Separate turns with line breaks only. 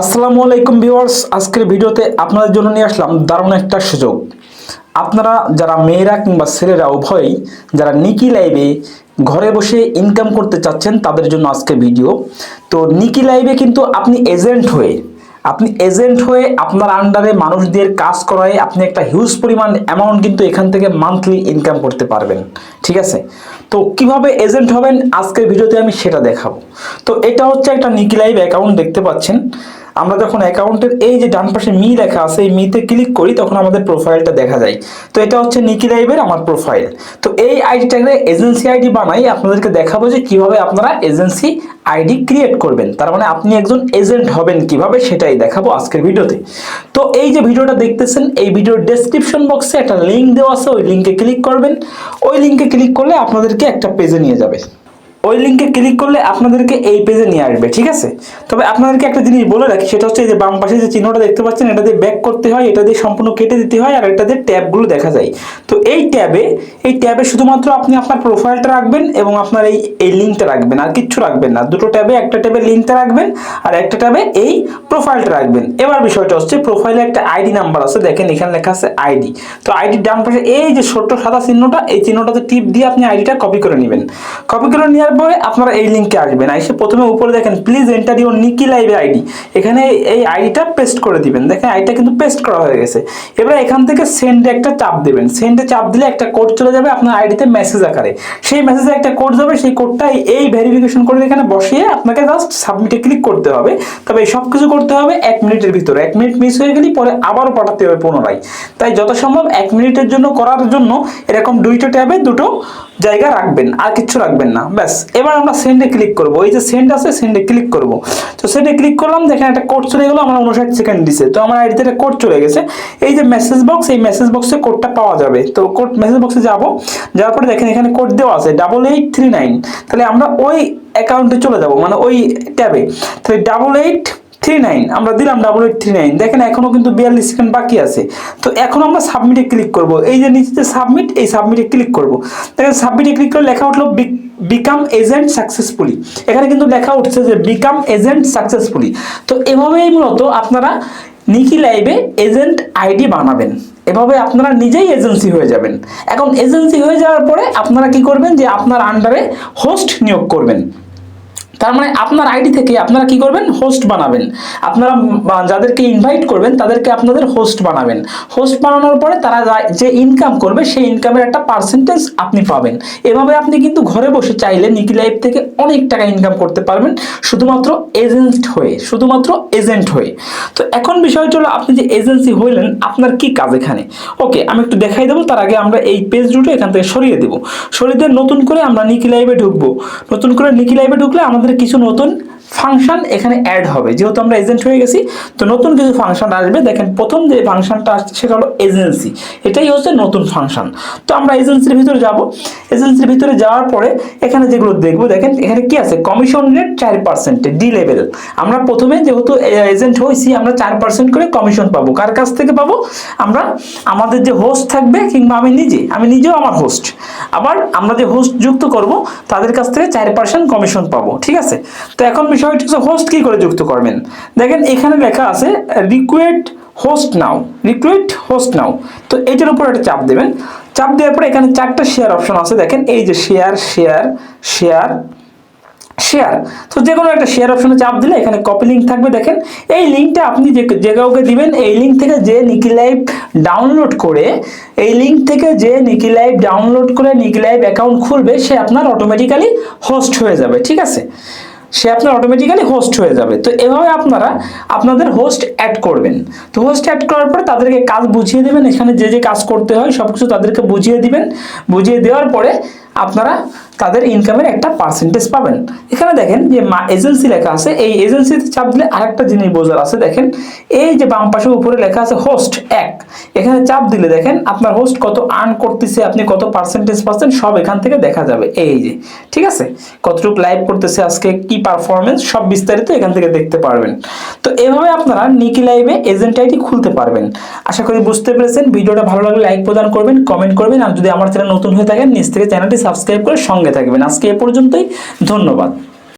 আসসালামু আলাইকুম ভিউয়ার্স, আজকের ভিডিওতে আপনাদের জন্য নিয়ে আসলাম দারুণ একটা সুযোগ। আপনারা যারা মেয়েরা কিংবা ছেলেরা উভয়ই যারা নিকি লাইভে ঘরে বসে ইনকাম করতে চাচ্ছেন তাদের জন্য আজকের ভিডিও। তো নিকি লাইভে কিন্তু আপনি এজেন্ট হয়ে আপনার আন্ডারে মানুষদের কাজ করায় আপনি একটা হিউজ পরিমাণ অ্যামাউন্ট কিন্তু এখান থেকে মান্থলি ইনকাম করতে পারবেন। ঠিক আছে, তো কিভাবে এজেন্ট হবেন আজকের ভিডিওতে আমি সেটা দেখাবো। তো এটা হচ্ছে একটা নিকি লাইভ অ্যাকাউন্ট, দেখতে পাচ্ছেন। আমরা যখন অ্যাকাউন্টের এই যে ডান পাশে মি লেখা আছে এই মিতে ক্লিক করি তখন আমাদের প্রোফাইলটা দেখা যায়। তো এটা হচ্ছে নিকি লাইভের আমার প্রোফাইল। তো এই আইডিটাকে এজেন্সি আইডি বানাই আপনাদেরকে দেখাবো যে কিভাবে আপনারা এজেন্সি আইডি ক্রিয়েট করবেন, তার মানে আপনি একজন এজেন্ট হবেন কিভাবে সেটাই দেখাবো আজকের ভিডিওতে। তো এই যে ভিডিওটা দেখতেছেন এই ভিডিওর ডেসক্রিপশন বক্সে একটা লিঙ্ক দেওয়া আছে, ওই লিঙ্কে ক্লিক করবেন। ওই লিঙ্কে ক্লিক করলে আপনাদেরকে একটা পেজে নিয়ে যাবে। ওই লিঙ্কে ক্লিক করলে আপনাদেরকে এই পেজে নিয়ে আসবে। ঠিক আছে, তবে আপনাদেরকে একটা জিনিস বলে রাখি, সেটা হচ্ছে যে বাম পাশে যে চিহ্নটা দেখতে পাচ্ছেন এটা দিয়ে ব্যাক করতে হয়, এটা দিয়ে সম্পূর্ণ কেটে দিতে হয়, আর এটা দিয়ে ট্যাবগুলো দেখা যায়। তো এই ট্যাবে শুধুমাত্র আপনি আপনার প্রোফাইলটা রাখবেন এবং আপনার এই লিঙ্কটা রাখবেন, আর কিচ্ছু রাখবেন না। দুটো ট্যাবে, একটা ট্যাবে লিঙ্কটা রাখবেন আর একটা ট্যাবে এই প্রোফাইলটা রাখবেন। এবার বিষয়টা হচ্ছে প্রোফাইলে একটা আইডি নাম্বার আছে, দেখেন এখানে লেখা আছে আইডি। তো আইডির ডান পাশে এই যে ছোট্ট সাদা চিহ্নটা, এই চিহ্নটাতে টিপ দিয়ে আপনি আইডিটা কপি করে নেবেন। কপি করে নেওয়ার পরে আপনারা এই লিংকে আসবেন। এসে প্রথমে উপরে দেখেন please enter your Nicky live ID, এখানে এই আইডিটা পেস্ট করে দিবেন। দেখেন আইডিটা কিন্তু পেস্ট করা হয়ে গেছে। এবার এখান থেকে সেন্ডে একটা চাপ দেবেন। সেন্ডে চাপ দিলে একটা কোড চলে যাবে আপনার আইডিতে মেসেজ আকারে। সেই মেসেজে একটা কোড যাবে, সেই কোডটা এই ভেরিফিকেশন করে এখানে বসিয়ে আপনাকে জাস্ট সাবমিটে ক্লিক করতে হবে। তবে এই সব কিছু করতে হবে 1 মিনিটের ভিতরে। 1 মিনিট মিস হয়ে গেলে পরে আবারও পাঠাতে হবে পুনরায়। তাই যত সম্ভব 1 মিনিটের জন্য করার জন্য এরকম দুইটা ট্যাবে দুটো জায়গা রাখবেন, আর কিছু রাখবেন না, ব্যাস। এবার আমরা সেন্ডে ক্লিক করব। এই যে সেন্ড আছে সেন্ডে ক্লিক করব। তো সেন্ডে ক্লিক করলাম, দেখেন একটা কোড চলে গেল, আমার 59 সেকেন্ড দিছে। তো আমার আইডিতে একটা কোড চলে গেছে। এই যে মেসেজ বক্স, এই মেসেজ বক্সে কোডটা পাওয়া যাবে। তো কোড মেসেজ বক্সে যাব, যাওয়ার পরে দেখেন এখানে কোড দেওয়া আছে 8839। তাহলে আমরা ওই অ্যাকাউন্টে চলে যাব, মানে ওই ট্যাবে। তাহলে 8839 আমরা দিলাম 8839। দেখেন এখনো কিন্তু 42 সেকেন্ড বাকি আছে। তো এখন আমরা সাবমিটে ক্লিক করব। এই যে নিচে সাবমিট, এই সাবমিটে ক্লিক করব। দেখেন সাবমিটে ক্লিক করে লেখা উঠলো বিকাম এজেন্ট সাকসেসফুলি। এখানে কিন্তু লেখা উঠছে যে বিকাম এজেন্ট সাকসেসফুলি। তো এভাবেই মূলত আপনারা নিকি লাইভে এজেন্ট আইডি বানাবেন। এভাবে আপনারা নিজেই এজেন্সি হয়ে যাবেন। এখন এজেন্সি হয়ে যাওয়ার পরে আপনারা কি করবেন, যে আপনার আন্ডারে হোস্ট নিয়োগ করবেন। তার মানে আপনার আইডি থেকে আপনারা কি করবেন, হোস্ট বানাবেন। আপনারা যাদেরকে ইনভাইট করবেন তাদেরকে আপনাদের হোস্ট বানাবেন। হোস্ট বানানোর পরে তারা যে ইনকাম করবে সেই ইনকামের একটা পার্সেন্টেজ আপনি পাবেন। এভাবে আপনি কিন্তু ঘরে বসে চাইলে নিকি লাইভ থেকে অনেক টাকা ইনকাম করতে পারবেন, শুধুমাত্র এজেন্ট হয়ে। তো এখন বিষয়টা হলো, আপনি যে এজেন্সি হইলেন আপনার কি কাজ এখানে। ওকে, আমি একটু দেখাই দেবো। তার আগে আমরা এই পেজ দুটো এখান থেকে সরিয়ে দেবো। সরিয়ে দিয়ে নতুন করে আমরা নিকি লাইভে ঢুকবো। নতুন করে নিকি লাইভে ঢুকলে আমাদের কিছু নতুন ফাংশন এখানে অ্যাড হবে, যেহেতু আমরা এজেন্ট হয়ে গেছি। তো নতুন কিছু ফাংশন আসবে। দেখেন প্রথম যে ফাংশনটা আসছে সেটা হলো এজেন্সি, এটাই হচ্ছে নতুন ফাংশন। তো আমরা এজেন্সির ভিতরে যাব। এজেন্সির ভিতরে যাওয়ার পরে এখানে যেগুলো দেখবো, দেখেন এখানে কি আছে, কমিশন রেট 4%, ডি লেভেল। আমরা প্রথমে যেহেতু এজেন্ট হয়েছি আমরা 4% করে কমিশন পাবো। কার কাছ থেকে পাবো, আমরা আমাদের যে হোস্ট থাকবে, কিংবা আমি নিজেও আমার হোস্ট, আবার আমরা যে হোস্ট যুক্ত করব তাদের কাছ থেকে 4% কমিশন পাবো। ঠিক আছে, তো এখন বিষয়টা হচ্ছে হোস্ট কি করে যুক্ত করবেন। দেখেন এখানে লেখা আছে রিকোয়েস্ট হোস্ট নাও। তো এটার উপর একটা চাপ দেবেন। চাপ দেওয়ার পরে এখানে 4টা শেয়ার অপশন আছে। দেখেন এই যে শেয়ার। তো যে কোনো একটা শেয়ার অপশনে চাপ দিলে এখানে কপি লিঙ্ক থাকবে। দেখেন এই লিঙ্কটা আপনি যে কাউকে দিবেন, এই লিঙ্ক থেকে যে নিকি লাইভ ডাউনলোড করে নিকি লাইভ অ্যাকাউন্ট খুলবে সে আপনার অটোমেটিক্যালি হোস্ট হয়ে যাবে। ঠিক আছে, তো এভাবে আপনারা আপনাদের হোস্ট অ্যাড করবেন। তো হোস্ট অ্যাড করার পরে তাদেরকে কাজ বুঝিয়ে দেবেন। এখানে যে কাজ করতে হয় সবকিছু তাদেরকে বুঝিয়ে দিবেন। বুঝিয়ে দেওয়ার পরে আপনারা তাদের ইনকামের একটা পার্সেন্টেজ পাবেন। এখানে দেখেন যে এজেন্সি লেখা আছে, এই এজেন্সিতে চাপ দিলে আরেকটা জিনিস বোঝার আছে। দেখেন এই যে বাম পাশে উপরে লেখা আছে হোস্ট 1, এখানে চাপ দিলে দেখেন আপনার হোস্ট কত আর্ন করতেছে, আপনি কত পার্সেন্টেজ পাচ্ছেন সব এখান থেকে দেখা যাবে। এই যে ঠিক আছে, কতটুকু লাইভ করতেছে আজকে, কি পারফরমেন্স, সব বিস্তারিত এখান থেকে দেখতে পারবেন। তো এভাবে আপনারা নিকি লাইভে এজেন্ট আইডি খুলতে পারবেন। আশা করি বুঝতে পেরেছেন। ভিডিওটা ভালো লাগলে লাইক প্রদান করবেন, কমেন্ট করবেন, আর যদি আমার চ্যানেল নতুন হয়ে থাকেন নিচ থেকে চ্যানেলটি সাবস্ক্রাইব করে সঙ্গে থাকবেন। আজকে এ পর্যন্তই, ধন্যবাদ।